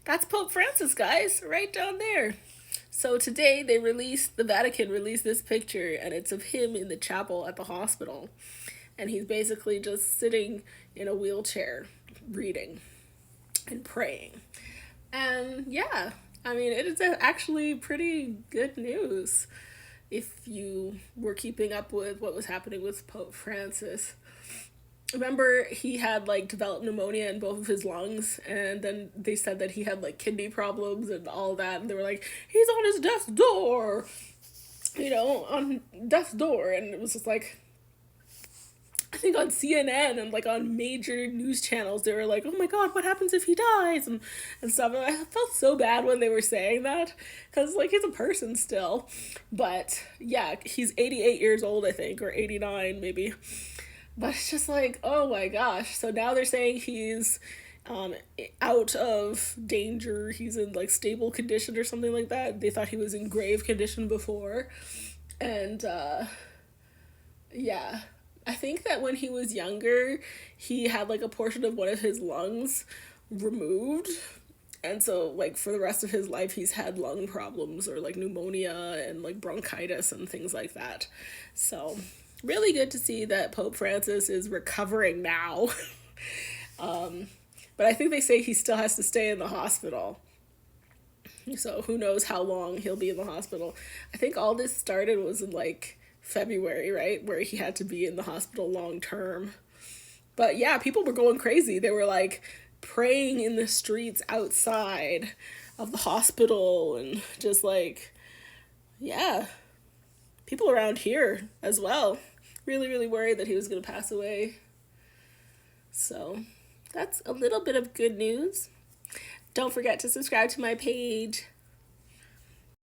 That's Pope Francis, guys, right down there. So today the Vatican released this picture, and it's of him in the chapel at the hospital. And he's basically just sitting in a wheelchair reading and praying. And yeah, I mean, it is actually pretty good news if you were keeping up with what was happening with Pope Francis. Remember, he had like developed pneumonia in both of his lungs, and then they said that he had like kidney problems and all that, and they were like, he's on his death's door, on death's door. And it was just like, I think on CNN and like on major news channels, they were like, "Oh my God, what happens if he dies?" and stuff. And I felt so bad when they were saying that because like he's a person still, but yeah, he's 88 years old, I think, or 89 maybe. But it's just like, oh my gosh. So now they're saying he's um, out of danger. He's in like stable condition or something like that. They thought he was in grave condition before, and yeah. I think that when he was younger, he had like a portion of one of his lungs removed. And so, like, for the rest of his life, he's had lung problems or like pneumonia and like bronchitis and things like that. So, really good to see that Pope Francis is recovering now. But I think they say he still has to stay in the hospital. So, who knows how long he'll be in the hospital. I think all this started was in like February, right? Where he had to be in the hospital long term. But yeah, people were going crazy. They were like praying in the streets outside of the hospital and just like, yeah, people around here as well. Really, really worried that he was going to pass away. So that's a little bit of good news. Don't forget to subscribe to my page.